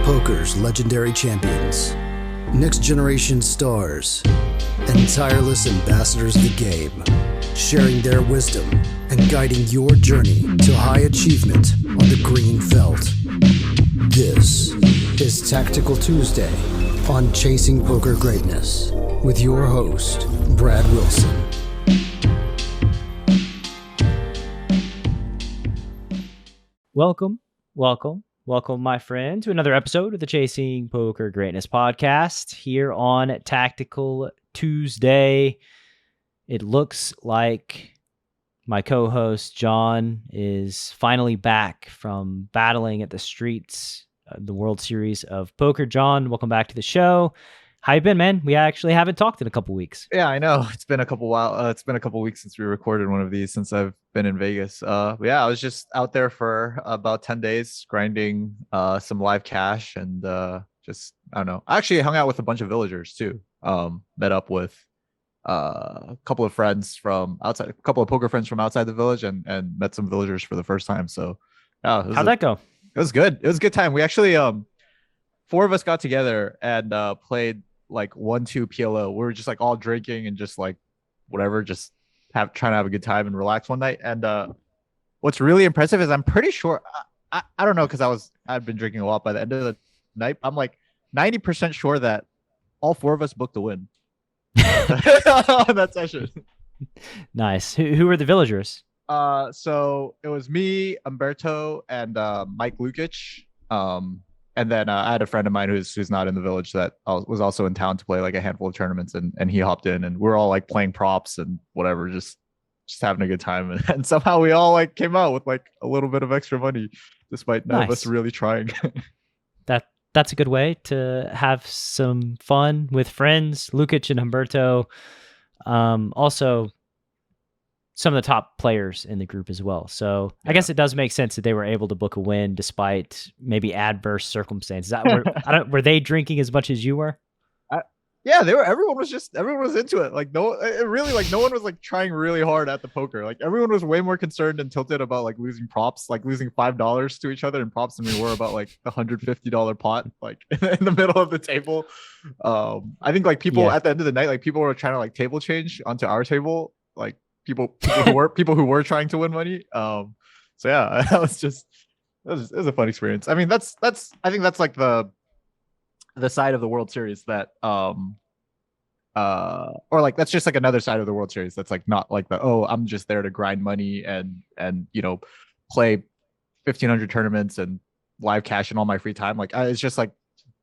Poker's legendary champions, next generation stars, and tireless ambassadors of the game, sharing their wisdom and guiding your journey to high achievement on the green felt. This is Tactical Tuesday on Chasing Poker Greatness with your host, Brad Wilson. Welcome, my friend, to another episode of the Chasing Poker Greatness podcast here on Tactical Tuesday. It looks like my co-host Jon is finally back from battling at the streets of the World Series of Poker. Jon, welcome back to the show. How you been, man? We actually haven't talked in a couple weeks. Yeah, I know. It's been a couple weeks since we recorded one of these, since I've been in Vegas. I was just out there for about 10 days grinding some live cash and just, I don't know. I actually hung out with a bunch of villagers too. Met up with a couple of friends from outside, a couple of poker friends from outside the village, and met some villagers for the first time. So yeah, how'd that go? It was good. It was a good time. We actually four of us got together and played like 1-2 PLO. We were just like all drinking and just like whatever, just trying to have a good time and relax one night. And what's really impressive is I'm pretty sure I don't know, because I'd been drinking a lot by the end of the night. I'm like 90% sure that all four of us booked a win on that session. Nice. Who were the villagers? So it was me, Umberto, and Mike Lukic. And then I had a friend of mine who's not in the village that was also in town to play like a handful of tournaments, and he hopped in, and we're all like playing props and whatever, just having a good time. And somehow we all like came out with like a little bit of extra money, despite none of us really trying. That's a good way to have some fun with friends. Lukic and Humberto, also some of the top players in the group as well. So yeah. I guess it does make sense that they were able to book a win despite maybe adverse circumstances. Were they drinking as much as you were? Yeah, they were. Everyone was into it. Like no one was like trying really hard at the poker. Like everyone was way more concerned and tilted about like losing props, like losing $5 to each other in props than we were about like a $150 pot, like in the middle of the table. I think like people at the end of the night, like people were trying to like table change onto our table, like people who were trying to win money. So yeah, it was a fun experience. I mean, I think that's like the side of the World Series that or like that's just like another side of the World Series that's like not like I'm just there to grind money and play 1,500 tournaments and live cash in all my free time. Like it's just like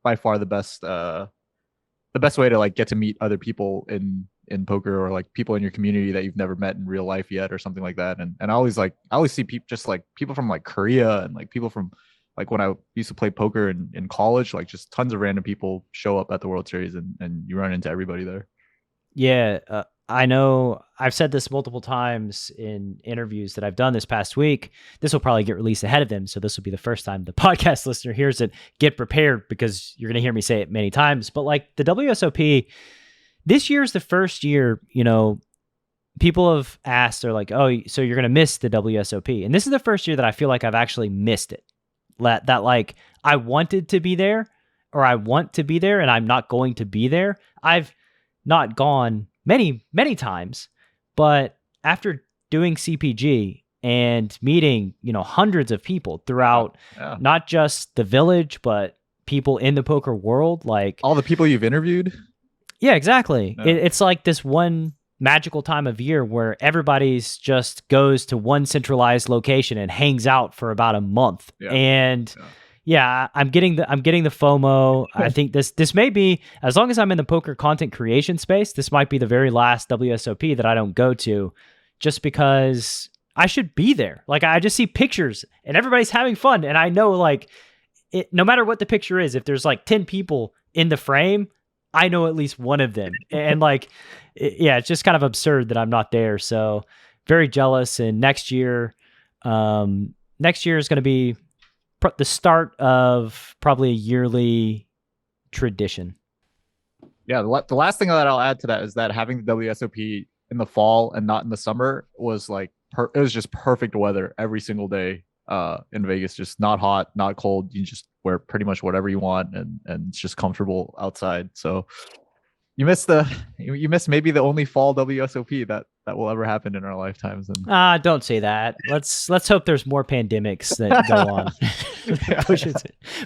by far the best way to like get to meet other people in poker, or like people in your community that you've never met in real life yet or something like that. And I always see people from like Korea and like people from like when I used to play poker in college, like just tons of random people show up at the World Series, and you run into everybody there. Yeah, I know I've said this multiple times in interviews that I've done this past week. This will probably get released ahead of them, so this will be the first time the podcast listener hears it. Get prepared, because you're going to hear me say it many times. But like the WSOP, this year is the first year, people have asked, they're like, oh, so you're going to miss the WSOP. And this is the first year that I feel like I've actually missed it. That like I wanted to be there, or I want to be there, and I'm not going to be there. I've not gone many, many times, but after doing CPG and meeting, hundreds of people throughout, not just the village, but people in the poker world, like all the people you've interviewed. Yeah, exactly. Yeah. It's like this one magical time of year where everybody's just goes to one centralized location and hangs out for about a month. Yeah. And I'm getting the FOMO. I think this may be, as long as I'm in the poker content creation space, this might be the very last WSOP that I don't go to, just because I should be there. Like I just see pictures and everybody's having fun, and I know like no matter what the picture is, if there's like 10 people in the frame, I know at least one of them. And like, it's just kind of absurd that I'm not there. So very jealous. And next year is going to be the start of probably a yearly tradition. Yeah. The last thing that I'll add to that is that having the WSOP in the fall and not in the summer was like, it was just perfect weather every single day in Vegas. Just not hot, not cold. You just wear pretty much whatever you want, and it's just comfortable outside. So you miss maybe the only fall WSOP that will ever happen in our lifetimes. And don't say that. Let's hope there's more pandemics that go on.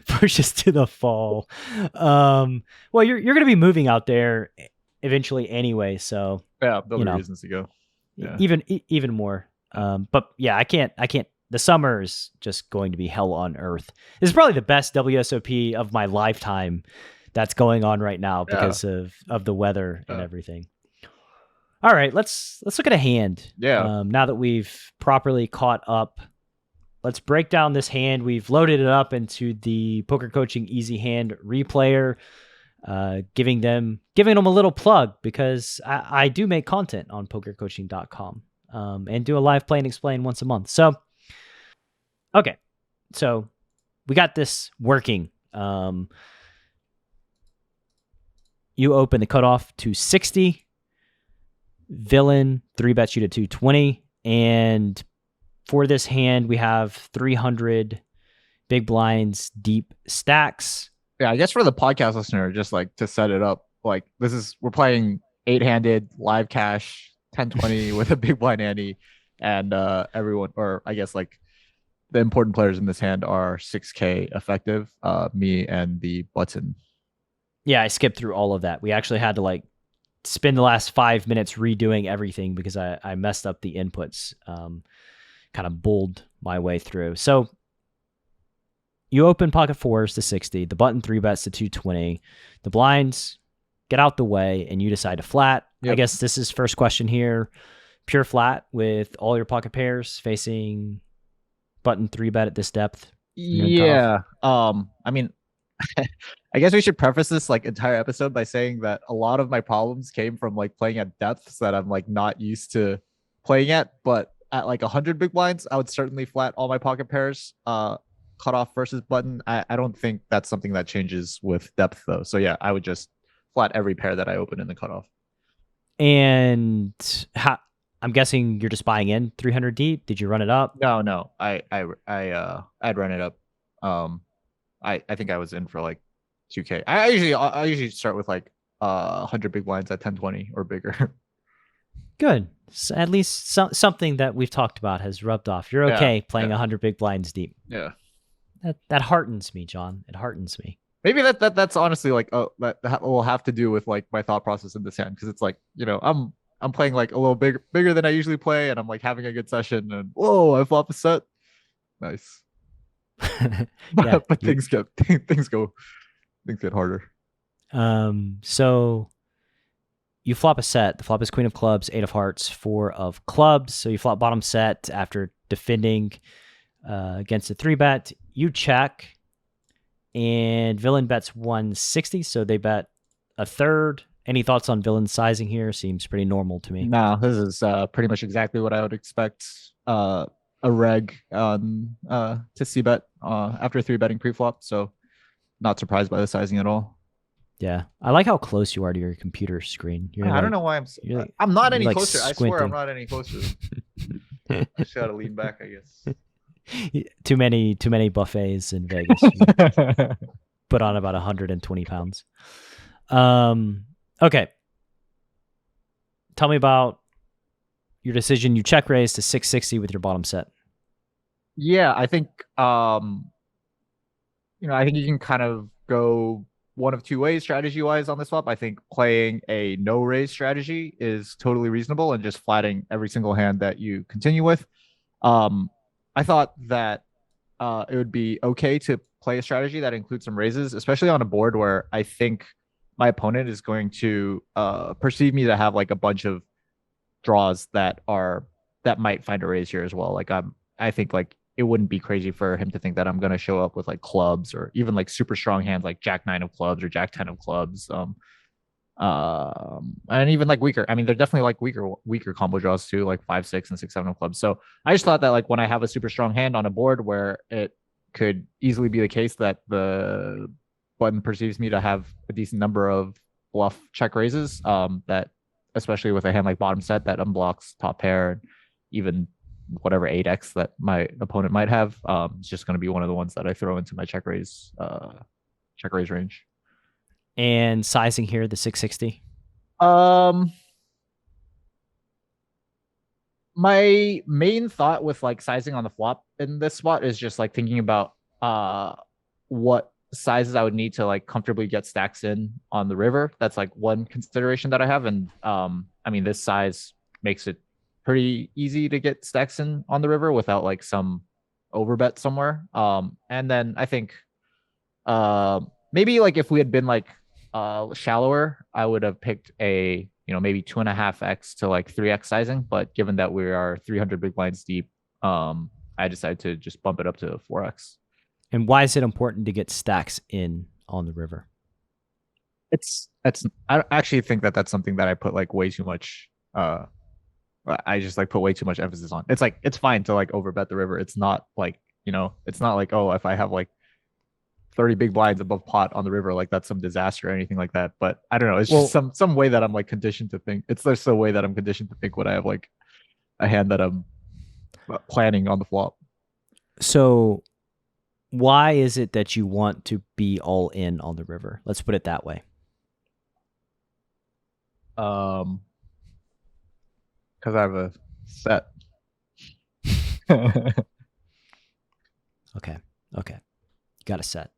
push us to the fall. Well, you're going to be moving out there eventually anyway, so yeah, there'll be reasons to go. Yeah. Even more. But yeah, I can't. The summer is just going to be hell on earth. This is probably the best WSOP of my lifetime that's going on right now because of the weather and everything. All right, let's look at a hand. Yeah. Now that we've properly caught up, let's break down this hand. We've loaded it up into the Poker Coaching Easy Hand replayer, giving them a little plug because I do make content on pokercoaching.com and do a live play and explain once a month. So, okay, so we got this working. You open the cutoff to 60. Villain 3-bets you to 220. And for this hand, we have 300 big blinds deep stacks. Yeah, I guess for the podcast listener, just like to set it up, like we're playing 8-handed live cash 10-20 with a big blind ante, and everyone, or I guess like the important players in this hand are 6K effective, me and the button. Yeah, I skipped through all of that. We actually had to like spend the last 5 minutes redoing everything because I messed up the inputs, kind of bulled my way through. So you open pocket fours to 60, the button 3-bets to 220, the blinds get out the way, and you decide to flat. Yep. I guess this is first question here. Pure flat with all your pocket pairs facing button 3-bet at this depth. Yeah. I mean, I guess we should preface this like entire episode by saying that a lot of my problems came from like playing at depths that I'm like not used to playing at, but at like 100 big blinds, I would certainly flat all my pocket pairs, cutoff versus button. I don't think that's something that changes with depth though. So yeah, I would just flat every pair that I open in the cutoff. And I'm guessing you're just buying in 300 deep. Did you run it up? No. I'd run it up. I think I was in for like 2K. I usually start with like 100 big blinds at 10-20 or bigger. Good. So at least something that we've talked about has rubbed off. You're okay playing 100 big blinds deep. Yeah. That heartens me, John. It heartens me. Maybe that's honestly like that will have to do with like my thought process in this hand, because it's like, you know, I'm playing like a little bigger than I usually play, and I'm like having a good session, and whoa, I flop a set. Nice. but things get harder. So you flop a set. The flop is queen of clubs, 8 of hearts, 4 of clubs. So you flop bottom set after defending against a 3-bet. You check, and villain bets 160, so they bet a third. Any thoughts on villain sizing here? Seems pretty normal to me. No, this is pretty much exactly what I would expect a reg to see bet after 3-betting pre-flop. So not surprised by the sizing at all. Yeah, I like how close you are to your computer screen. I don't know why I'm not any closer. I swear I'm not any closer. I just gotta lean back, I guess. Too many buffets in Vegas. Put on about 120 pounds. Okay. Tell me about your decision. You check raise to 660 with your bottom set. Yeah, I think I think you can kind of go one of two ways strategy wise on this flop. I think playing a no raise strategy is totally reasonable and just flatting every single hand that you continue with. I thought that it would be okay to play a strategy that includes some raises, especially on a board where I think my opponent is going to perceive me to have like a bunch of draws that might find a raise here as well. Like I think like it wouldn't be crazy for him to think that I'm going to show up with like clubs or even like super strong hands like Jack 9 of clubs or Jack 10 of clubs. And even like weaker. I mean, they're definitely like weaker combo draws too, like 5, 6, and 6, 7 of clubs. So I just thought that like when I have a super strong hand on a board where it could easily be the case that the button perceives me to have a decent number of bluff check raises, that especially with a hand like bottom set that unblocks top pair and even whatever 8x that my opponent might have. It's just going to be one of the ones that I throw into my check raise range. And sizing here, the 660. My main thought with like sizing on the flop in this spot is just like thinking about what sizes I would need to like comfortably get stacks in on the river. That's like one consideration that I have. And I mean, this size makes it pretty easy to get stacks in on the river without like some overbet somewhere. And then I think maybe like if we had been like shallower, I would have picked a, maybe 2.5x to like 3x sizing. But given that we are 300 big blinds deep, I decided to just bump it up to 4x. And why is it important to get stacks in on the river? I actually think that that's something that I put like way too much. I just like put way too much emphasis on. It's like, it's fine to like overbet the river. It's not like, it's not like, oh, if I have like 30 big blinds above pot on the river, like that's some disaster or anything like that. But I don't know. It's just some way that I'm like conditioned to think. It's just a way that I'm conditioned to think when I have like a hand that I'm planning on the flop. So why is it that you want to be all in on the river? Let's put it that way. Because I have a set. Okay. Got a set.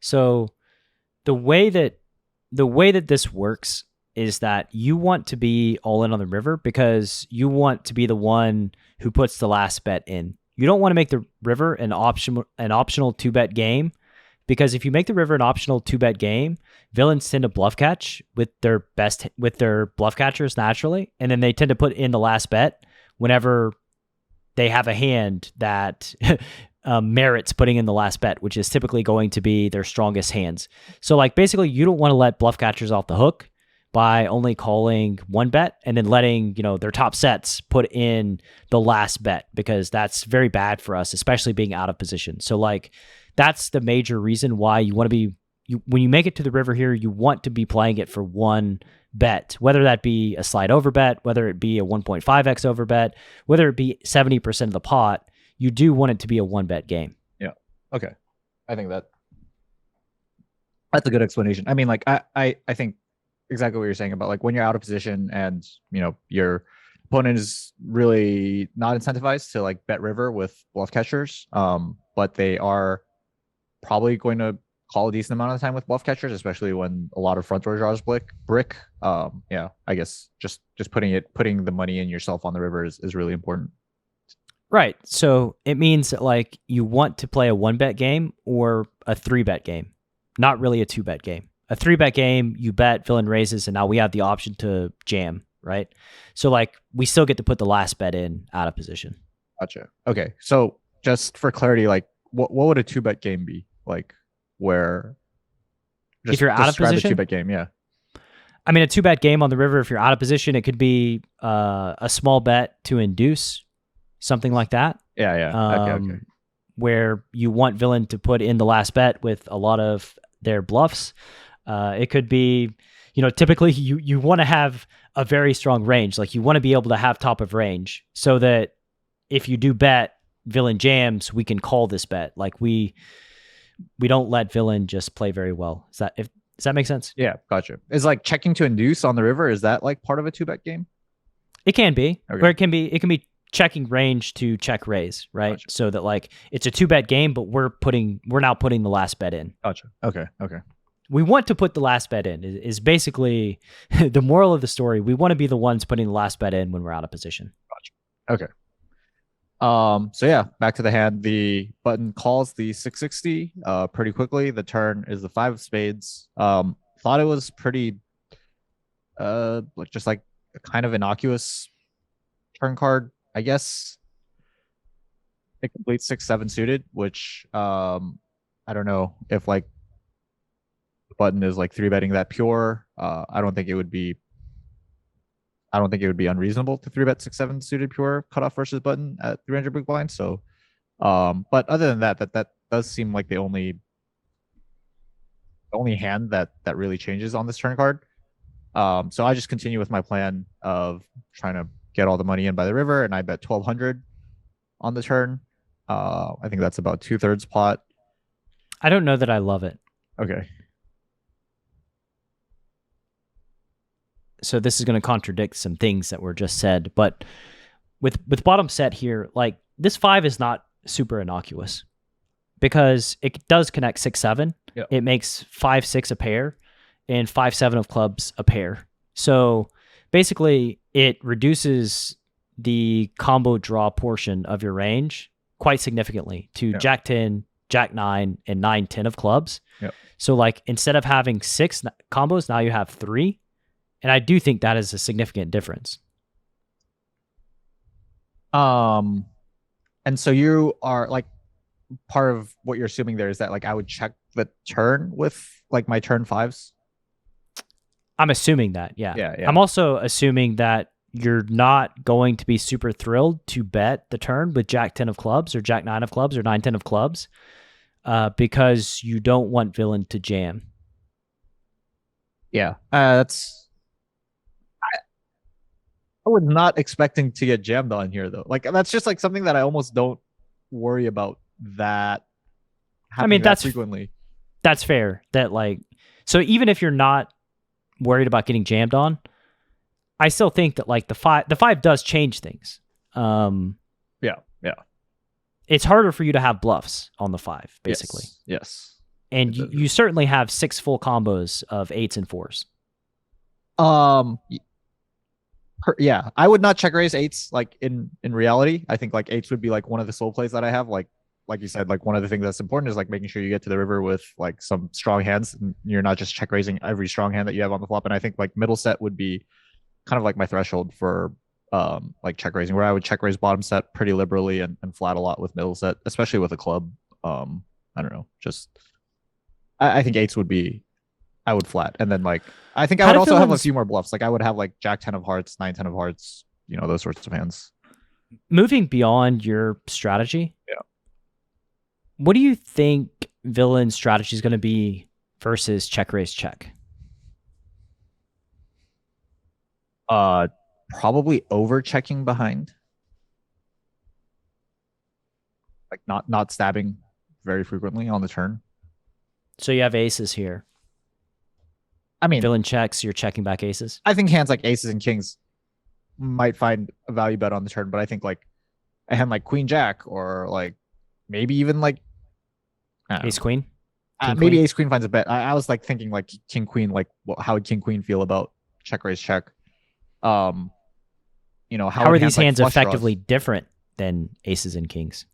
So the way that this works is that you want to be all in on the river because you want to be the one who puts the last bet in. You don't want to make the river an optional 2-bet game, because if you make the river an optional 2-bet game, villains tend to bluff catch with their bluff catchers naturally, and then they tend to put in the last bet whenever they have a hand that merits putting in the last bet, which is typically going to be their strongest hands. So like basically you don't want to let bluff catchers off the hook by only calling 1 bet and then letting, their top sets put in the last bet, because that's very bad for us, especially being out of position. So like that's the major reason why you want to be, when you make it to the river here, you want to be playing it for 1 bet, whether that be a slide over bet, whether it be a 1.5x over bet, whether it be 70% of the pot, you do want it to be a 1-bet game. Yeah. Okay. I think that's a good explanation. I mean, like I think exactly what you're saying about like when you're out of position and your opponent is really not incentivized to like bet river with bluff catchers, but they are probably going to call a decent amount of time with bluff catchers, especially when a lot of front door draws brick. Yeah, I guess just putting the money in yourself on the river is really important. Right. So it means that like you want to play a 1-bet game or a 3-bet game, not really a 2-bet game. A 3-bet game, you bet, villain raises, and now we have the option to jam, right? So like we still get to put the last bet in out of position. Gotcha. Okay. So just for clarity, like what would a 2-bet game be? Like where if you're out of position, a 2-bet game, yeah. I mean, a 2-bet game on the river, if you're out of position, it could be a small bet to induce, something like that. Yeah. Okay. Where you want villain to put in the last bet with a lot of their bluffs. It could be, typically you want to have a very strong range. Like you want to be able to have top of range so that if you do bet villain jams, we can call this bet. Like we don't let villain just play very well. Does that make sense? Yeah, gotcha. Is like checking to induce on the river, is that like part of a 2-bet game? It can be, or it can be checking range to check raise, right? Gotcha. So that like it's a 2-bet game, but we're now putting the last bet in. Gotcha. Okay. We want to put the last bet in is basically the moral of the story. We want to be the ones putting the last bet in when we're out of position. Gotcha. Okay. So yeah, back to the hand. The button calls the 660 pretty quickly. The turn is the 5 of spades. Thought it was pretty just like a kind of innocuous turn card, I guess. It completes 6-7 suited, which I don't know if like the button is like 3-betting that pure. I don't think it would be unreasonable to 3-bet 6-7 suited pure cutoff versus button at 300 big blinds. So, but other than that does seem like the only hand that really changes on this turn card. So I just continue with my plan of trying to get all the money in by the river, and I bet 1,200 on the turn. I think that's about 2/3 pot. I don't know that I love it. Okay. So this is going to contradict some things that were just said, but with bottom set here, like this 5 is not super innocuous because it does connect 6-7. Yep. It makes 5-6 a pair and 5-7 of clubs a pair. So basically it reduces the combo draw portion of your range quite significantly to Jack 10, Jack 9, and 9-10 of clubs. Yep. So like instead of having 6 combos, now you have 3. And I do think that is a significant difference. And so you are like, part of what you're assuming there is that like I would check the turn with like my turn 5s. I'm assuming that, yeah. Yeah. I'm also assuming that you're not going to be super thrilled to bet the turn with Jack 10 of clubs or Jack 9 of clubs or 9-10 of clubs because you don't want villain to jam. Yeah, I was not expecting to get jammed on here though. Like that's just like something that I almost don't worry about that. I mean, that's frequently. That's fair. That like, so even if you're not worried about getting jammed on, I still think that like the 5 does change things. Yeah. It's harder for you to have bluffs on the 5, basically. Yes. And you certainly have 6 full combos of 8s and 4s. Yeah, I would not check raise 8s like in reality. I think like 8s would be like one of the sole plays that I have. Like you said, like one of the things that's important is like making sure you get to the river with like some strong hands and you're not just check raising every strong hand that you have on the flop. And I think like middle set would be kind of like my threshold for like check raising, where I would check raise bottom set pretty liberally and flat a lot with middle set, especially with a club. I don't know, just I think 8s would be, I would flat. And then like I think I would also have a few more bluffs. Like I would have like Jack 10 of hearts, 9-10 of hearts, you know, those sorts of hands. Moving beyond your strategy. Yeah. What do you think villain's strategy is going to be versus check raise check? Probably over checking behind. Like not stabbing very frequently on the turn. So you have aces here. I mean, villain checks, you're checking back aces. I think hands like aces and kings might find a value bet on the turn, but I think like a hand like queen jack or like maybe even like ace queen. Maybe ace queen finds a bet. I was like thinking like king queen, like how would king queen feel about check raise check? You know, how are these hands like effectively different than aces and kings?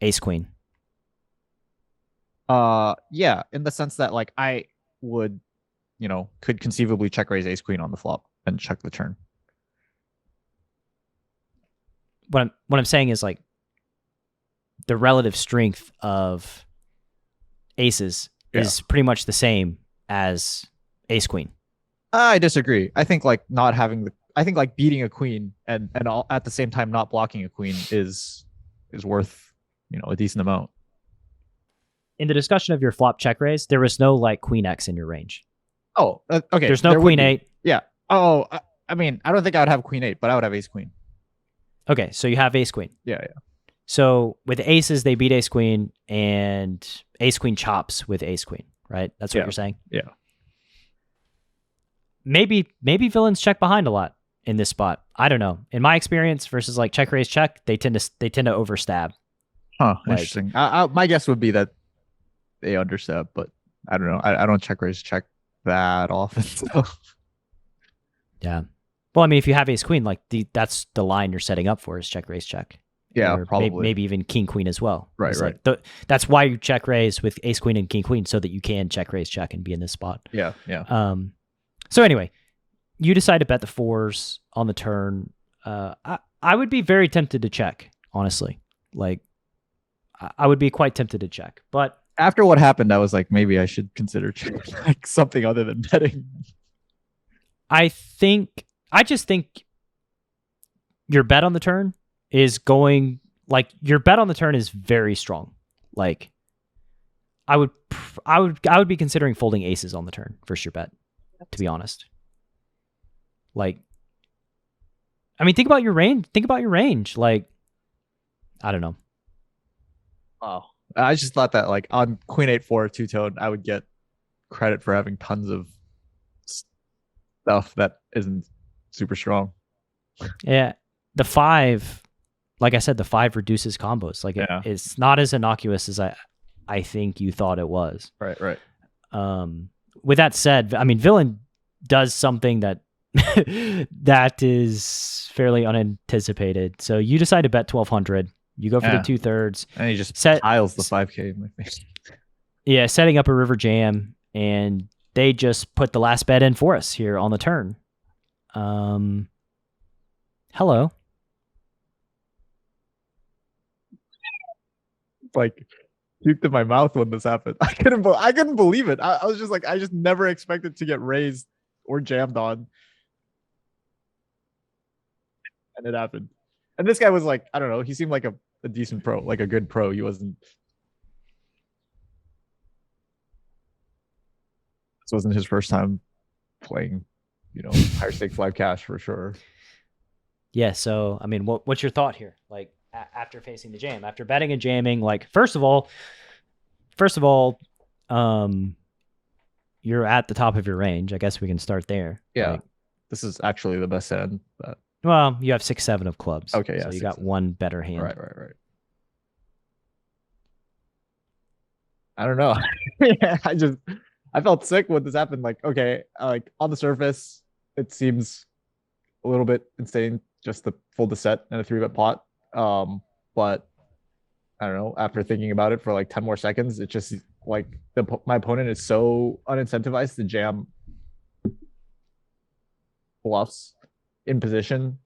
Ace queen. Yeah, in the sense that like I would, you know, could conceivably check raise ace queen on the flop and check the turn. What I'm saying is like the relative strength of aces is pretty much the same as ace queen. I disagree. I think like not having I think like beating a queen and all, at the same time not blocking a queen is worth, you know, a decent amount. In the discussion of your flop check raise, there was no like queen X in your range. Oh, okay. There's no queen 8. Yeah. Oh, I mean, I don't think I would have queen 8, but I would have ace queen. Okay, so you have ace queen. Yeah. So with aces, they beat ace queen, and ace queen chops with ace queen, right? That's what you're saying? Yeah. Maybe villains check behind a lot in this spot. I don't know. In my experience, versus like check raise check, they tend to overstab. Huh. Interesting. My guess would be that they understab, but I don't know. I don't check raise check that often. So. Yeah. Well, I mean, if you have ace queen, like that's the line you're setting up for is check raise check. Yeah, or probably. Maybe even king queen as well. Right. That's why you check raise with ace queen and king queen, so that you can check raise check and be in this spot. Yeah. So anyway, you decide to bet the 4s on the turn. I would be very tempted to check, honestly. Like, I would be quite tempted to check, but after what happened, I was like, maybe I should consider like something other than betting. I just think your bet on the turn is very strong. Like, I would be considering folding aces on the turn for sure bet, to be honest. Like, I mean, think about your range. Like, I don't know. Oh, I just thought that like on Queen 8-4 two-tone, I would get credit for having tons of stuff that isn't super strong. Yeah, the 5, like I said, the 5 reduces combos. Like it's not as innocuous as I think you thought it was. Right. With that said, I mean, villain does something that that is fairly unanticipated. So you decide to bet 1,200. You go for the 2/3, and he just tiles the 5K in my face. Yeah, setting up a river jam, and they just put the last bet in for us here on the turn. Hello. Like, puked in my mouth when this happened. I couldn't believe it. I was just like, I just never expected to get raised or jammed on, and it happened. And this guy was like, I don't know, he seemed like a decent pro, like a good pro. He wasn't. This wasn't his first time playing, higher stakes live cash for sure. Yeah. So, I mean, what's your thought here? Like, after facing the jam, after betting and jamming, like, first of all, you're at the top of your range. I guess we can start there. Yeah. Like, this is actually the best hand. Well, you have 6-7 of clubs. Okay, yeah. So you got one better hand. Right. I don't know. Yeah, I felt sick when this happened. Like, okay, like on the surface, it seems a little bit insane just to fold the set and a 3-bet pot. But I don't know. After thinking about it for like 10 more seconds, it just like my opponent is so unincentivized to jam bluffs in position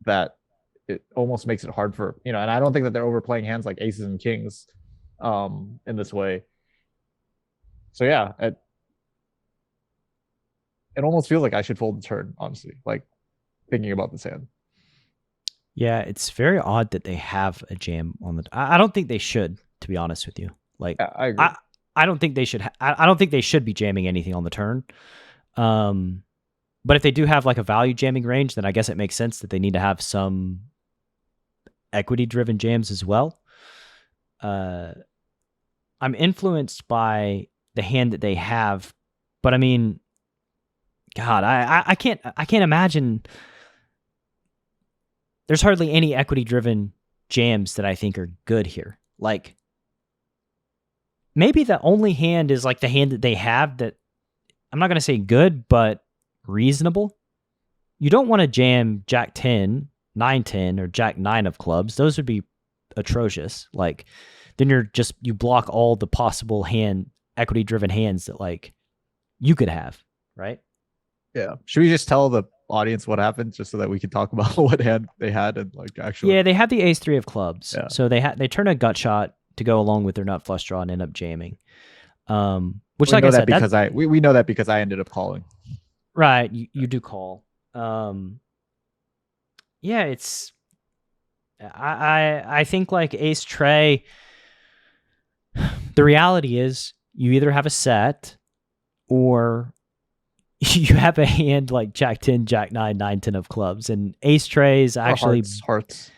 that it almost makes it hard for, and I don't think that they're overplaying hands like aces and kings in this way. So yeah, it almost feels like I should fold the turn, honestly, like thinking about this hand. Yeah, it's very odd that they have a jam on the. I don't think they should, to be honest with you. Like, yeah, I agree. I don't think they should. I don't think they should be jamming anything on the turn. But if they do have like a value jamming range, then I guess it makes sense that they need to have some equity-driven jams as well. I'm influenced by the hand that they have, but I mean, God, I can't imagine. There's hardly any equity-driven jams that I think are good here. Like, maybe the only hand is like the hand that they have that I'm not going to say good, but reasonable. You don't want to jam Jack 10, 9-10, or Jack 9 of clubs. Those would be atrocious. Like, then you block all the possible equity-driven hands that like you could have, right? Yeah. Should we just tell the audience what happened just so that we can talk about what hand they had and like actually? Yeah, they had the ace-3 of clubs. Yeah. So they turn a gut shot to go along with their nut flush draw and end up jamming. Which, we like know I that said, because we know that because I ended up calling. Right, you do call. Yeah, it's. I think like ace tray. The reality is, you either have a set, or you have a hand like Jack 10, Jack 9, 9-10 of clubs, and ace tray is actually hearts.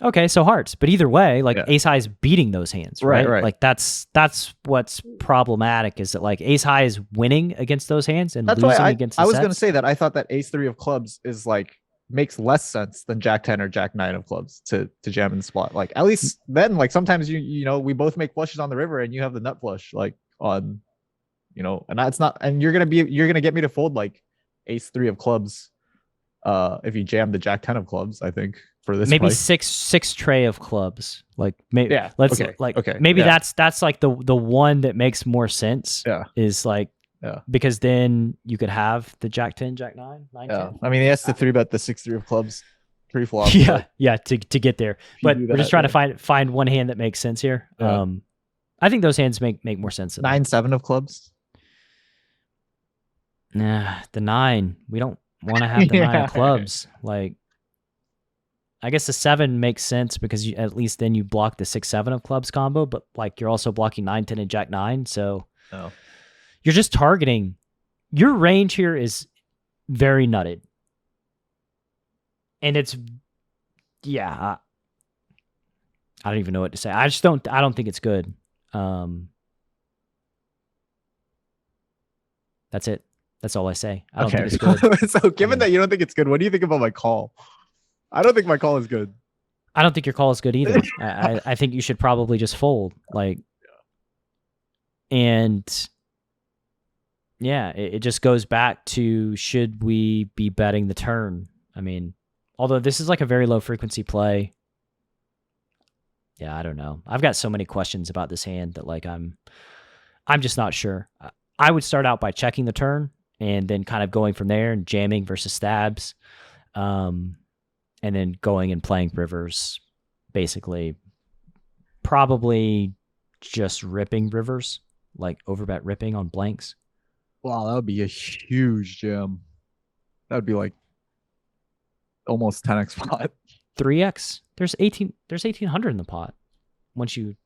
Okay, so hearts, but either way, like ace high is beating those hands, right? Right. Like that's what's problematic is that like ace high is winning against those hands and that's losing why against. I was going to say that I thought that ace 3 of clubs is like makes less sense than Jack 10 or Jack 9 of clubs to jam in the spot. Like at least then, like sometimes we both make flushes on the river and you have the nut flush like on, and that's not, and you're gonna get me to fold like ace 3 of clubs if you jam the Jack 10 of clubs. I think for this maybe price. six tray of clubs. Like maybe maybe that's like the one that makes more sense. Yeah, is like. Yeah, because then you could have the Jack 10, Jack 9, 9, yeah. 10. I mean, he has to 3-bet the 6-3 of clubs pre-flop. Yeah, to get there. But we're just trying to find one hand that makes sense here. Yeah. I think those hands make more sense. 9-7 of clubs. Nah, the 9. We don't want to have the 9 of clubs. Like, I guess the 7 makes sense because at least then you block the 6-7 of clubs combo, but like you're also blocking 9-10 and Jack 9. So. You're just targeting. Your range here is very nutted. And it's, yeah, I don't even know what to say. I don't think it's good. That's it. That's all I say. I don't think it's good. So given that you don't think it's good, what do you think about my call? I don't think my call is good. I don't think your call is good either. I think you should probably just fold. Like, and yeah, it just goes back to, should we be betting the turn? I mean, although this is like a very low frequency play. Yeah, I don't know. I've got so many questions about this hand that like I'm just not sure. I would start out by checking the turn and then kind of going from there and jamming versus stabs. And then going and playing rivers, basically probably just ripping rivers, like overbet ripping on blanks. Wow, that would be a huge jam. That would be like almost 10x pot. 3x. There's 1800 in the pot once you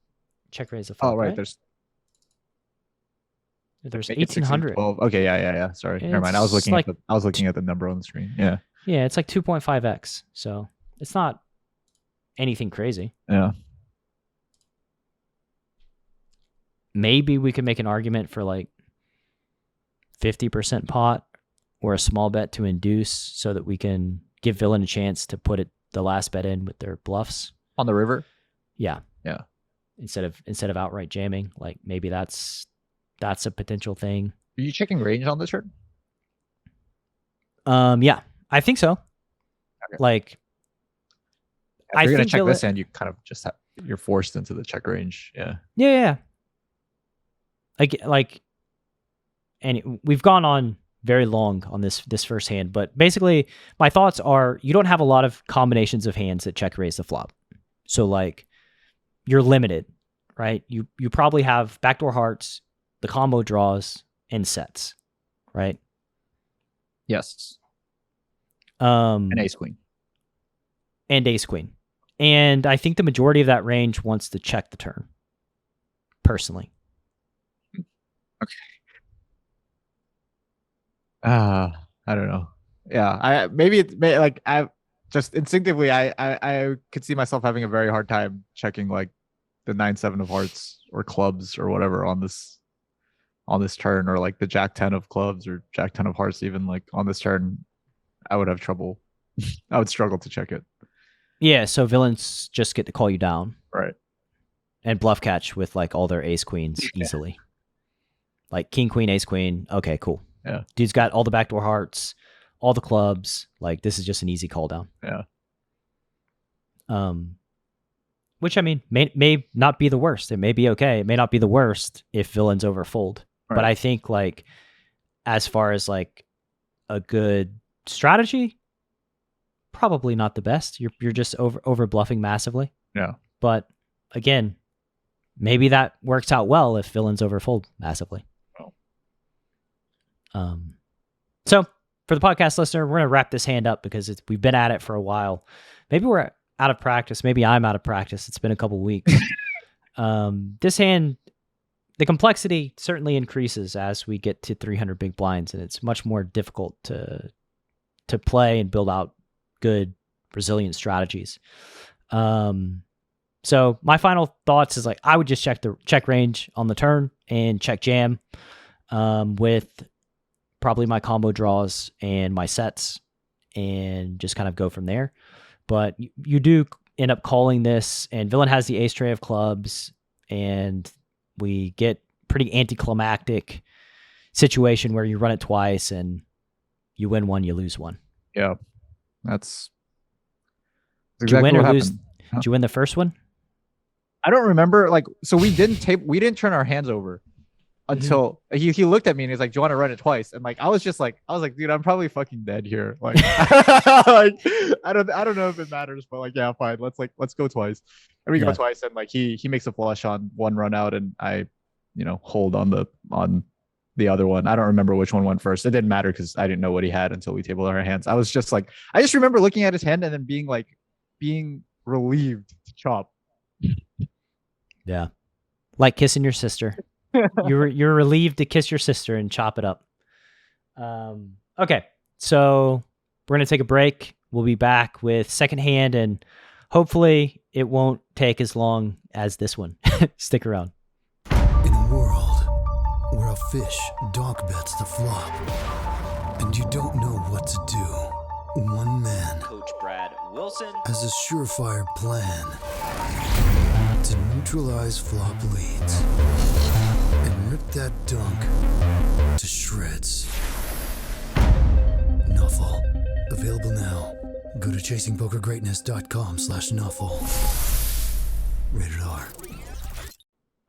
check raise the flop. Oh, right. Right? There's 1800. Okay, yeah. Sorry. Never mind. I was looking at the number on the screen. Yeah. Yeah, it's like 2.5x. So it's not anything crazy. Yeah. Maybe we could make an argument for like 50% pot or a small bet to induce so that we can give villain a chance to put the last bet in with their bluffs. On the river? Yeah. Yeah. Instead of outright jamming, like maybe that's a potential thing. Are you checking range on this turn? Yeah, I think so. Okay. Like, if you're gonna check this hand, you kind of just you're forced into the check range. Yeah. Yeah. Like, and we've gone on very long on this first hand, but basically my thoughts are you don't have a lot of combinations of hands that check raise the flop. So like you're limited, right? You probably have backdoor hearts, the combo draws, and sets, right? Yes. And ace queen. And I think the majority of that range wants to check the turn, personally. Okay. I don't know. Yeah, I just instinctively I could see myself having a very hard time checking like the 9-7 of hearts or clubs or whatever on this turn, or like the Jack-10 of clubs or Jack-10 of hearts even, like on this turn. I would have trouble. I would struggle to check it. Yeah, so villains just get to call you down. Right. And bluff catch with like all their ace queens easily. Like king, queen, ace, queen. Okay, cool. Yeah. Dude's got all the backdoor hearts, all the clubs. Like this is just an easy call down. Yeah. Which I mean may not be the worst. It may be okay. It may not be the worst if villains overfold. Right. But I think like as far as like a good strategy, probably not the best. You're just over bluffing massively. Yeah. But again, maybe that works out well if villains overfold massively. Oh. So for the podcast listener, we're gonna wrap this hand up because we've been at it for a while. Maybe we're out of practice. Maybe I'm out of practice. It's been a couple weeks. This hand, the complexity certainly increases as we get to 300 big blinds, and it's much more difficult to play and build out good, resilient strategies. So my final thoughts is like I would just check range on the turn and check jam with probably my combo draws and my sets, and just kind of go from there. But you do end up calling this, and villain has the ace tray of clubs, and we get pretty anticlimactic situation where you run it twice and you win one, you lose one. Yeah, that's exactly. Did you win or lose? Huh? Did you win the first one? I don't remember. Like, so we didn't turn our hands over until he looked at me and he's like, "Do you want to run it twice?" And like, I was like, dude, I'm probably fucking dead here. Like, like I don't know if it matters, but like, yeah, fine. Let's go twice. And we go twice, and like he makes a flush on one run out, and I, hold on the other one. I don't remember which one went first. It didn't matter because I didn't know what he had until we tabled our hands. I was just like, I just remember looking at his hand and then being relieved to chop. Yeah, like kissing your sister. You're relieved to kiss your sister and chop it up. Okay, so we're gonna take a break. We'll be back with second hand, and hopefully it won't take as long as this one. Stick around. In a world where a fish donk bets the flop, and you don't know what to do, one man, Coach Brad Wilson, has a surefire plan to neutralize flop leads and rip that donk to shreds. Nuffle. Available now. Go to chasingpokergreatness.com/nuffle. Rated R.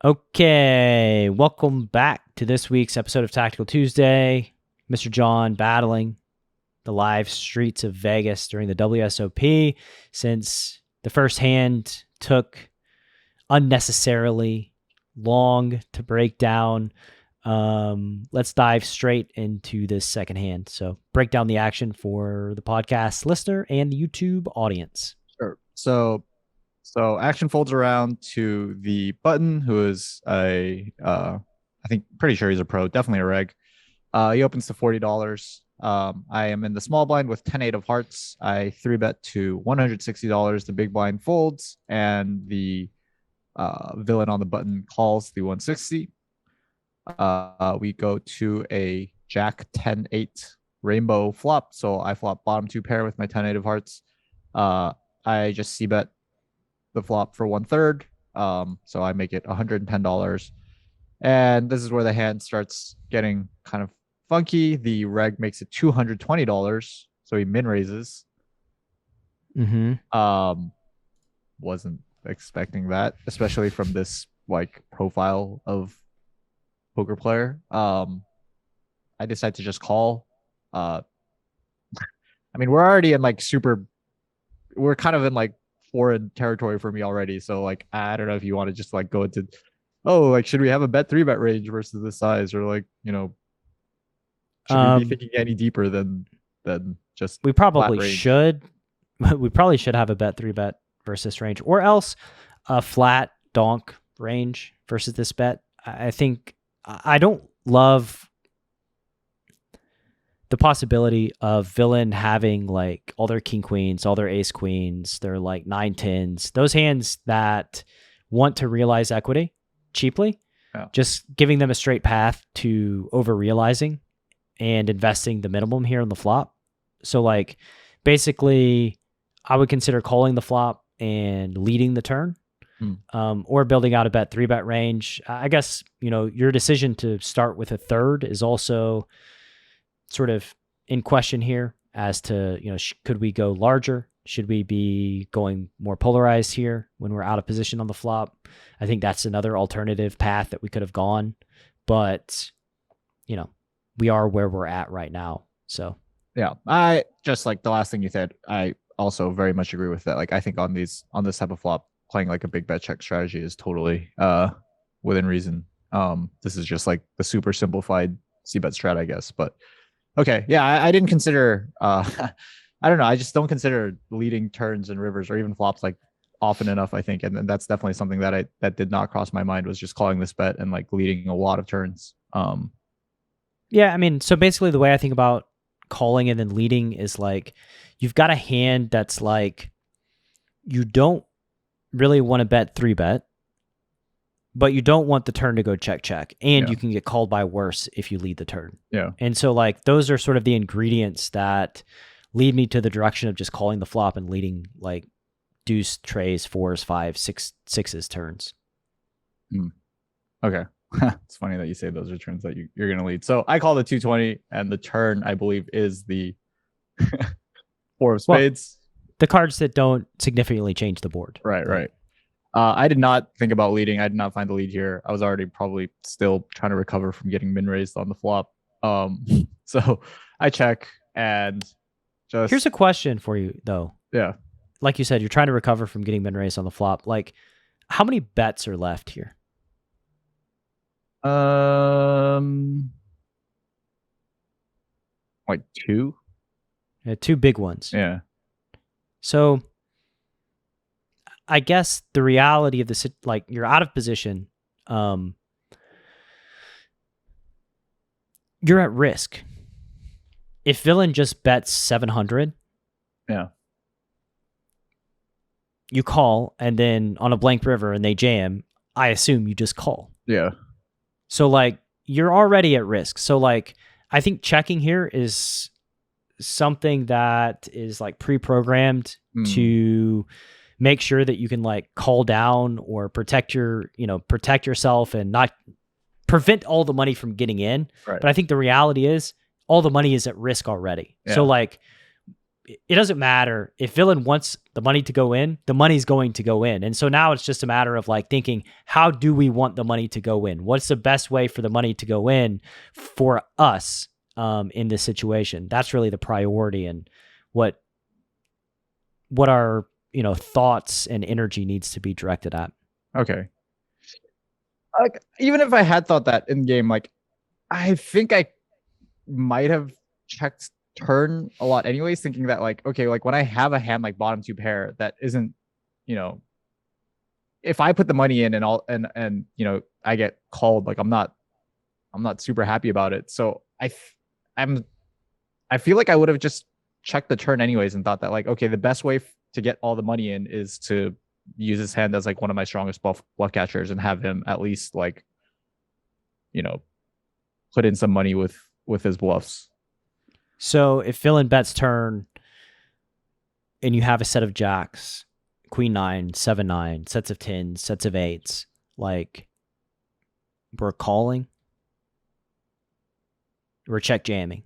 Okay, welcome back to this week's episode of Tactical Tuesday. Mr. Jon battling the live streets of Vegas during the WSOP since the first hand took unnecessarily long to break down. Let's dive straight into this second hand. So break down the action for the podcast listener and the YouTube audience. Sure. So action folds around to the button, who is I think pretty sure he's a pro, definitely a reg. He opens to $40. I am in the small blind with 10-8 of hearts. I 3-bet to $160. The big blind folds, and the villain on the button calls the 160. We go to a Jack 10-8 rainbow flop. So I flop bottom 2 pair with my 10-8 of hearts. I just c-bet the flop for 1/3. So I make it $110. And this is where the hand starts getting kind of funky. The reg makes it $220. So he min raises. Wasn't expecting that, especially from this like profile of poker player. I decide to just call. I mean, we're already in like we're kind of in like foreign territory for me already. So like, I don't know if you want to just like go into, should we have a 3-bet range versus this size, or like, should we be thinking any deeper than just we probably should. We probably should have a 3-bet versus range, or else a flat donk range versus this bet. I think I don't love the possibility of villain having like all their king queens, all their ace queens, their like 9-10s, those hands that want to realize equity cheaply, just giving them a straight path to over realizing and investing the minimum here on the flop. So like basically I would consider calling the flop and leading the turn. Or building out a 3-bet range. I guess, your decision to start with a 1/3 is also sort of in question here as to, could we go larger? Should we be going more polarized here when we're out of position on the flop? I think that's another alternative path that we could have gone, but we are where we're at right now. So yeah, I just like the last thing you said, I also very much agree with that. Like, I think on this type of flop, playing like a big bet check strategy is totally within reason. This is just like the super simplified c-bet strat, I guess. But okay, yeah, I didn't consider I don't know, I just don't consider leading turns and rivers or even flops like often enough, I think. And that's definitely something that did not cross my mind, was just calling this bet and like leading a lot of turns. Yeah, I mean, so basically the way I think about calling and then leading is like, you've got a hand that's like, you don't really want to bet 3-bet, but you don't want the turn to go check, and you can get called by worse if you lead the turn. Yeah. And so like those are sort of the ingredients that lead me to the direction of just calling the flop and leading like deuce, trays, 4s, 5s, 6s turns. Okay. It's funny that you say those are turns that you're going to lead. So I call the 220, and the turn, I believe, is the 4 of spades. Well, the cards that don't significantly change the board. Right. I did not think about leading. I did not find the lead here. I was already probably still trying to recover from getting min raised on the flop. So I check and just... Here's a question for you, though. Yeah. Like you said, you're trying to recover from getting min raised on the flop. Like, how many bets are left here? Like 2. Yeah, 2 big ones. Yeah. So I guess the reality of this, like, you're out of position. You're at risk. If villain just bets 700 Yeah. You call, and then on a blank river and they jam, I assume you just call. Yeah. So like you're already at risk. So like I think checking here is something that is like pre-programmed to make sure that you can like call down or protect yourself and not prevent all the money from getting in. Right. But I think the reality is all the money is at risk already. Yeah. So like it doesn't matter if villain wants the money to go in, the money's going to go in. And so now it's just a matter of like thinking, how do we want the money to go in? What's the best way for the money to go in for us in this situation? That's really the priority, and what our, thoughts and energy needs to be directed at. Okay. Like, even if I had thought that in game, like, I think I might have checked turn a lot anyways, thinking that like, okay, like when I have a hand like bottom two pair that isn't, if I put the money in and all and I get called, like I'm not super happy about it. So I feel like I would have just checked the turn anyways and thought that like, okay, the best way to get all the money in is to use his hand as like one of my strongest bluff catchers and have him at least like, put in some money with his bluffs. So if villain bets turn and you have a set of jacks, queen 9, 7-9, sets of 10s, sets of 8s, like we're calling, we're check jamming.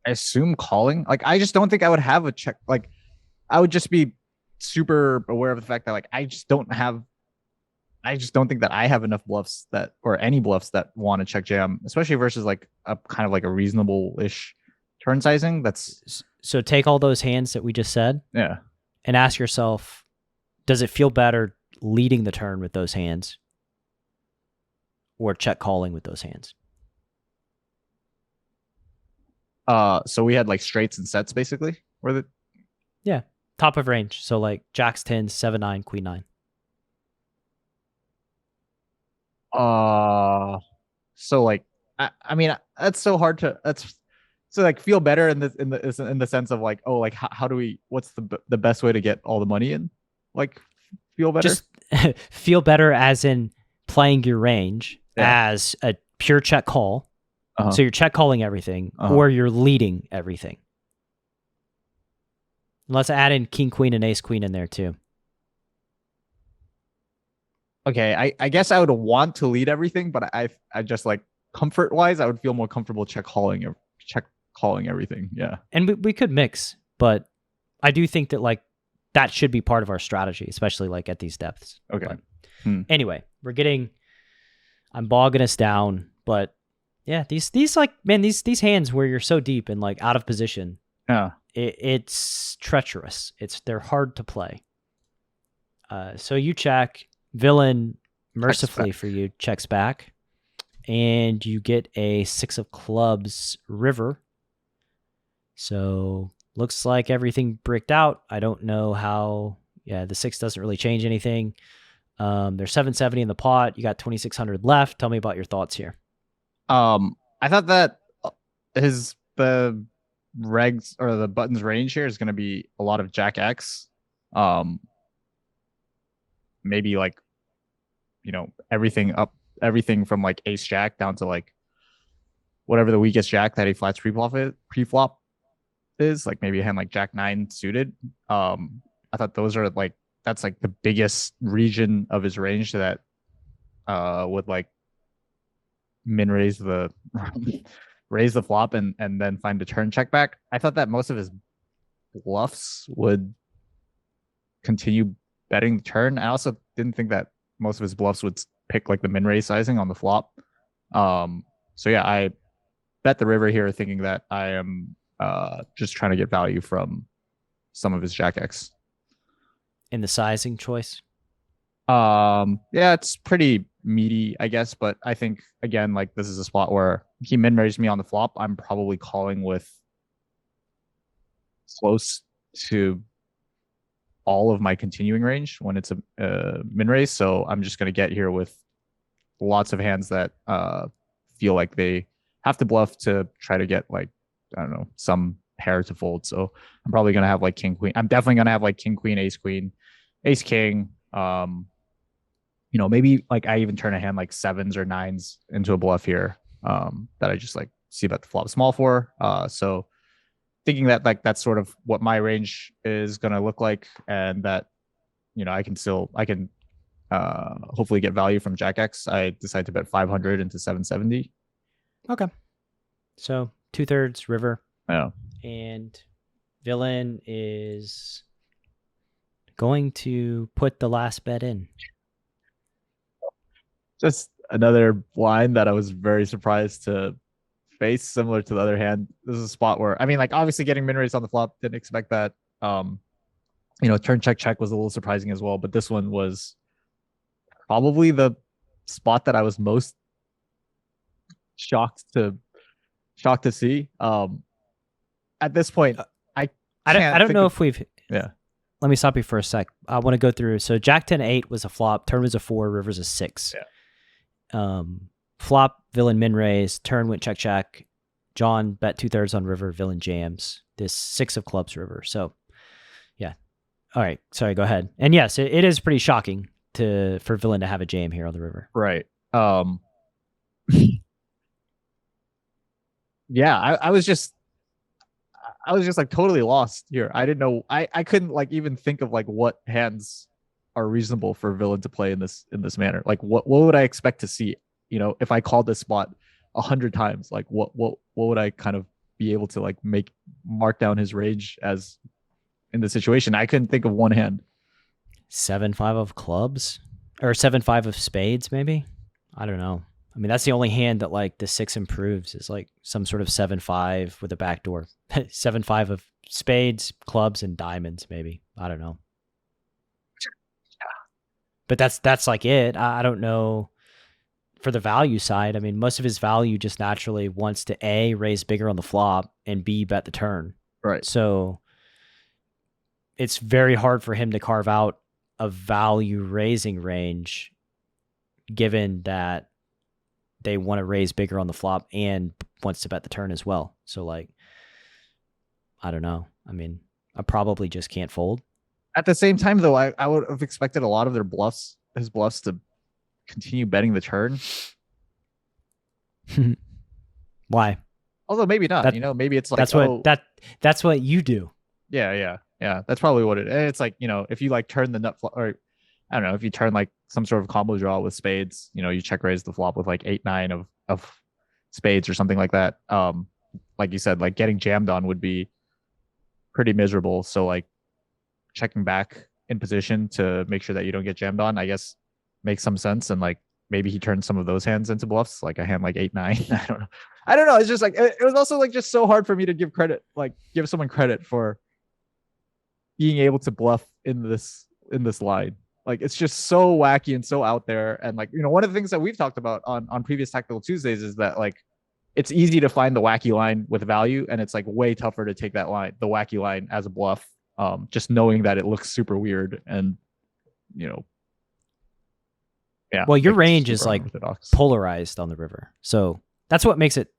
I assume calling. Like, I just don't think I would have a check. Like, I would just be super aware of the fact that like I just don't think that I have enough bluffs or any bluffs that want to check jam, especially versus like a kind of like a reasonable-ish turn sizing. That's so take all those hands that we just said, yeah, and ask yourself, does it feel better leading the turn with those hands or check calling with those hands? So we had like straights and sets basically. Yeah, top of range. So like jacks, 10s, 7-9, queen 9. So like I mean that's so hard to like feel better in the sense of like, oh, like how do we, what's the best way to get all the money in? Like feel better? Just feel better as in playing your range as a pure check call. Uh-huh. So you're check calling everything, or you're leading everything. Let's add in king, queen, and ace, queen in there too. Okay, I guess I would want to lead everything, but I just like comfort wise, I would feel more comfortable check calling everything. Yeah, and we could mix, but I do think that like that should be part of our strategy, especially like at these depths. Okay. Anyway, I'm bogging us down, but yeah, these like, man, these hands where you're so deep and like out of position. Yeah, it's treacherous. They're hard to play. So you check. Villain, mercifully for you, checks back, and you get a 6 of clubs river. So looks like everything bricked out. I don't know how. Yeah, the 6 doesn't really change anything. There's 770 in the pot. You got 2,600 left. Tell me about your thoughts here. I thought that the regs or the buttons range here is going to be a lot of Jack X. Maybe like, everything from like ace jack down to like whatever the weakest jack that he flats pre-flop is, like maybe a hand like Jack 9 suited. I thought those are like, that's like the biggest region of his range that would like min raise the raise the flop and then find a turn check back. I thought that most of his bluffs would continue betting the turn. I also didn't think that most of his bluffs would pick like the min raise sizing on the flop. So yeah, I bet the river here thinking that I am just trying to get value from some of his Jack X. In the sizing choice? Yeah, it's pretty meaty, I guess, but I think again, like this is a spot where he min raised me on the flop. I'm probably calling with close to all of my continuing range when it's a min raise. So I'm just going to get here with lots of hands that feel like they have to bluff to try to get like, I don't know, some pair to fold. So I'm probably gonna have like king queen. I'm definitely gonna have like king queen, ace king. Maybe like I even turn a hand like sevens or nines into a bluff here. That I just like see bet the flop small for. So thinking that like that's sort of what my range is gonna look like, and that I can hopefully get value from Jack X. I decide to bet 500 into 770. Okay. So 2/3 river. Yeah. And villain is going to put the last bet in. Just another blind that I was very surprised to face, similar to the other hand. This is a spot where, I mean, like obviously getting min raised on the flop, didn't expect that. Turn check was a little surprising as well, but this one was probably the spot that I was most shocked to see. At this point, I don't know if we've. Yeah. Let me stop you for a sec. I want to go through. So Jack 10-8 was a flop. Turn was a 4. River's a 6. Yeah. Flop, villain min raise. Turn went check. Jon bet 2/3 on river. Villain jams. This 6 of clubs river. So, yeah. All right. Sorry. Go ahead. And yes, it is pretty shocking for villain to have a jam here on the river. Right. Yeah. I was just like totally lost here. I didn't know. I couldn't like even think of like what hands are reasonable for villain to play in this manner. Like what would I expect to see? If I called this spot 100 times, like what would I kind of be able to like mark down his range as in the situation? I couldn't think of one hand. 7-5 of clubs or 7-5 of spades, maybe. I don't know. I mean, that's the only hand that like the 6 improves is like some sort of 7-5 with a backdoor. 7-5 of spades, clubs, and diamonds, maybe. I don't know. But that's like it. I don't know for the value side. I mean, most of his value just naturally wants to A, raise bigger on the flop, and B, bet the turn. Right. So it's very hard for him to carve out a value raising range given that they want to raise bigger on the flop and wants to bet the turn as well. So like, I don't know. I mean, I probably just can't fold. At the same time, though, I would have expected a lot of his bluffs to continue betting the turn. Why? Although maybe not. Maybe it's like that's what you do. Yeah. That's probably what it is. It's like, if you like turn the nut flop, or I don't know, if you turn like some sort of combo draw with spades, you check raise the flop with like 8-9 of spades or something like that. Like you said, like getting jammed on would be pretty miserable. So like checking back in position to make sure that you don't get jammed on, I guess makes some sense. And like maybe he turns some of those hands into bluffs, like a hand like 8-9. I don't know. It's just like it was also like just so hard for me to give someone credit for being able to bluff in this line. Like it's just so wacky and so out there. And like, one of the things that we've talked about on previous Tactical Tuesdays is that like it's easy to find the wacky line with value, and it's like way tougher to take the wacky line as a bluff. Just knowing that it looks super weird and yeah. Well, your range is like polarized on the river, so that's what makes it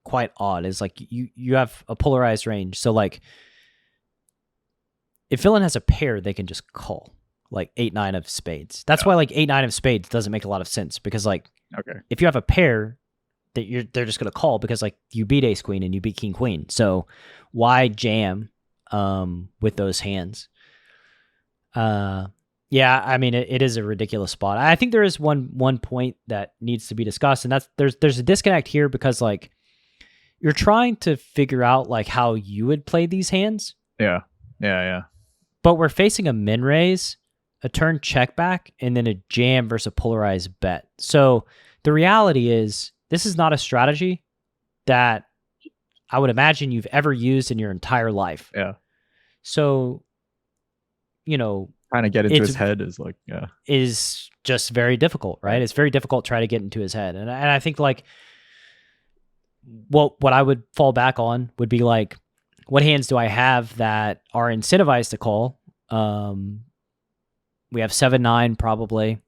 quite odd. Is like you have a polarized range. So like, if villain has a pair, they can just call like 8-9 of spades. That's why like 8-9 of spades doesn't make a lot of sense, because like if you have a pair, they're just gonna call because like you beat ace queen and you beat king queen. So why jam with those hands? Yeah, I mean it is a ridiculous spot. I think there is one point that needs to be discussed, and that's there's a disconnect here, because like you're trying to figure out like how you would play these hands. Yeah. But we're facing a min raise, a turn check back, and then a jam versus a polarized bet. So the reality is this is not a strategy that I would imagine you've ever used in your entire life. Yeah. So, trying to get into his head is just very difficult, right? It's very difficult to try to get into his head. And I think like, what I would fall back on would be like, what hands do I have that are incentivized to call? We have 7-9 probably.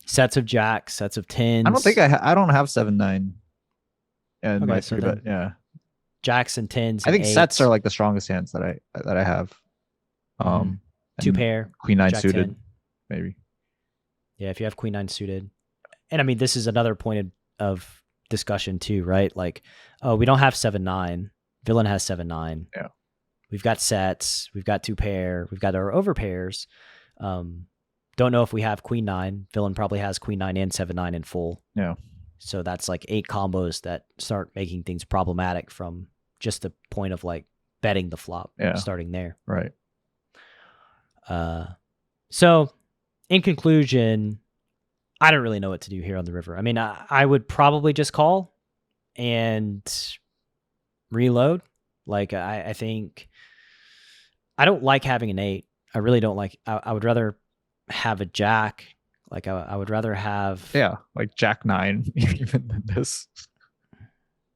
Sets of jacks, sets of tens. I don't think I don't have 7-9. And Okay, my so 3-bet, yeah. Jacks and tens. I and think eights. sets are like the strongest hands that I have. Two pair, Queen 9 Jack suited, 10. maybe. Yeah, if you have Queen 9 suited. And I mean, this is another point of discussion too, right? Like, oh, we don't have 7-9. Villain has 7-9. Yeah. We've got sets. We've got two pair. We've got our over pairs. Don't know if we have Queen 9. Villain probably has Queen 9 and 7-9 in full. Yeah. So that's like 8 combos that start making things problematic from just the point of like betting the flop, starting there. Right. So in conclusion, I don't really know what to do here on the river. I mean, I would probably just call and reload. Like, I think I don't like having an 8. I really don't like, I would rather have a jack. Like I would rather have, like Jack 9 even than this.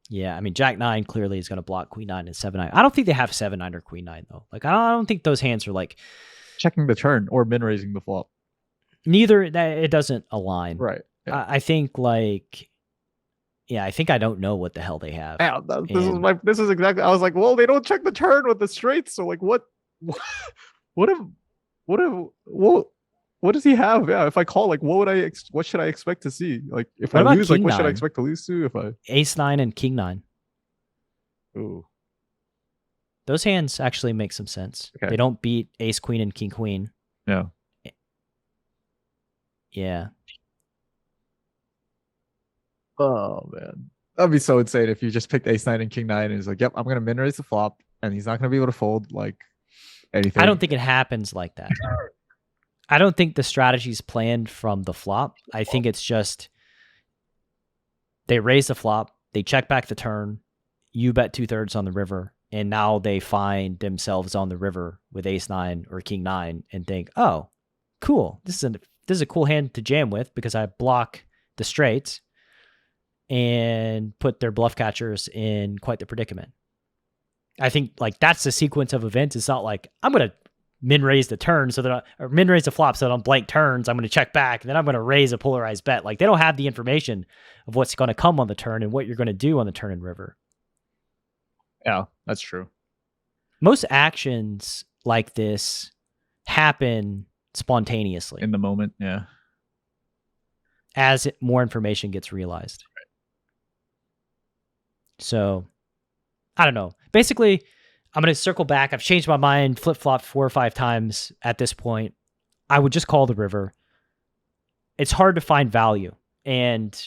Yeah, I mean Jack 9 clearly is going to block Queen 9 and 7-9. I don't think they have 7-9 or Queen 9 though. Like I don't think those hands are like checking the turn or min raising the flop. Neither, it doesn't align. Right. Yeah. I think like, I think I don't know what the hell they have. Yeah, this is exactly. I was like, well, they don't check the turn with the straights. So like, what does he have? Yeah, if I call, like, what should I expect to see? Like, if I lose, like, what should I expect to lose to? If I Ace 9 and King 9. Ooh, those hands actually make some sense. Okay. They don't beat Ace Queen and King Queen. Yeah. Yeah. Oh man, that'd be so insane if you just picked Ace 9 and King 9 and he's like, "Yep, I'm gonna min raise the flop," and he's not gonna be able to fold like anything. I don't think it happens like that. I don't think the strategy's planned from the flop. I think it's just they raise the flop, they check back the turn, you bet 2/3 on the river, and now they find themselves on the river with Ace 9 or King 9 and think, "Oh, cool. This is a cool hand to jam with because I block the straights," and put their bluff catchers in quite the predicament. I think like that's the sequence of events. It's not like I'm going to min raise the turn or min raise the flop so that on blank turns, I'm going to check back and then I'm going to raise a polarized bet. Like they don't have the information of what's going to come on the turn and what you're going to do on the turn and river. Yeah, that's true. Most actions like this happen spontaneously in the moment. Yeah. As more information gets realized. So I don't know. Basically, I'm going to circle back. I've changed my mind, flip-flopped 4 or 5 times at this point. I would just call the river. It's hard to find value. And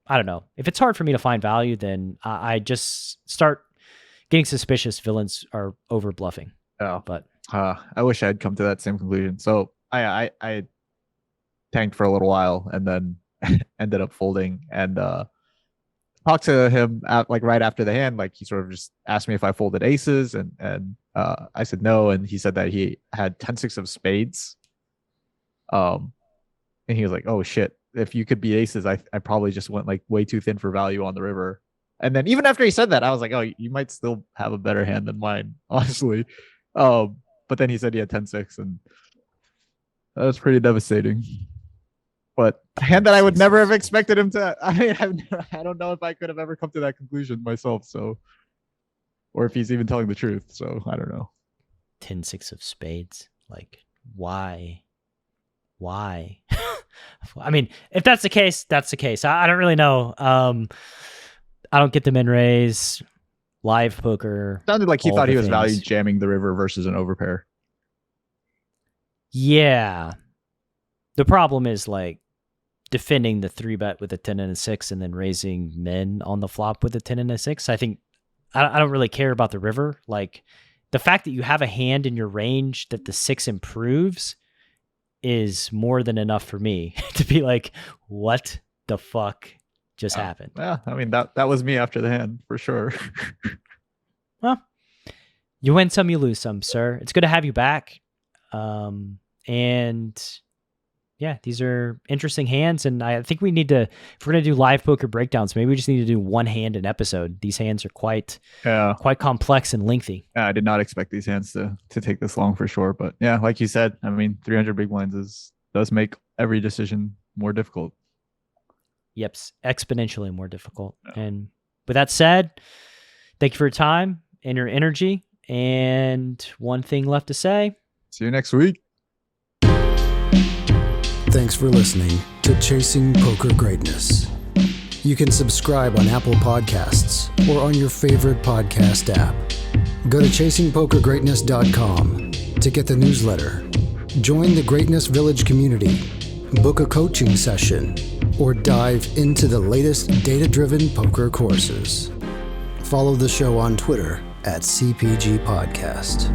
I don't know. If it's hard for me to find value, then I just start getting suspicious villains are over bluffing. Oh, but I wish I had come to that same conclusion. So I tanked for a little while and then ended up folding and talked to him like right after the hand. Like he sort of just asked me if I folded aces and I said no, and he said that he had 10-6 of spades. And he was like, "Oh shit, if you could beat aces, I probably just went like way too thin for value on the river." And then even after he said that, I was like, "Oh, you might still have a better hand than mine, honestly." But then he said he had 10-6, and that was pretty devastating. But a hand that I would never have expected him to. I mean, I don't know if I could have ever come to that conclusion myself. So, or if he's even telling the truth. So I don't know. 10-6 of spades. Like, why? I mean, if that's the case, that's the case. I don't really know. I don't get the min raise. Live poker. Sounded like he thought he was value jamming the river versus an overpair. Yeah. The problem is like defending the 3-bet with a 10 and a 6 and then raising min on the flop with a 10 and a 6. I think I don't really care about the river. Like the fact that you have a hand in your range that the 6 improves is more than enough for me to be like, what the fuck just happened? Yeah, I mean that was me after the hand for sure. Well, you win some, you lose some, sir. It's good to have you back. And yeah, these are interesting hands, and I think we need to, if we're going to do live poker breakdowns, maybe we just need to do one hand an episode. These hands are quite complex and lengthy. Yeah, I did not expect these hands to take this long for sure, but yeah, like you said, I mean, 300 big blinds is does make every decision more difficult. Yep, exponentially more difficult. Yeah. And with that said, thank you for your time and your energy. And one thing left to say. See you next week. Thanks for listening to Chasing Poker Greatness. You can subscribe on Apple Podcasts or on your favorite podcast app. Go to chasingpokergreatness.com to get the newsletter. Join the Greatness Village community, book a coaching session, or dive into the latest data-driven poker courses. Follow the show on Twitter @CPG Podcast.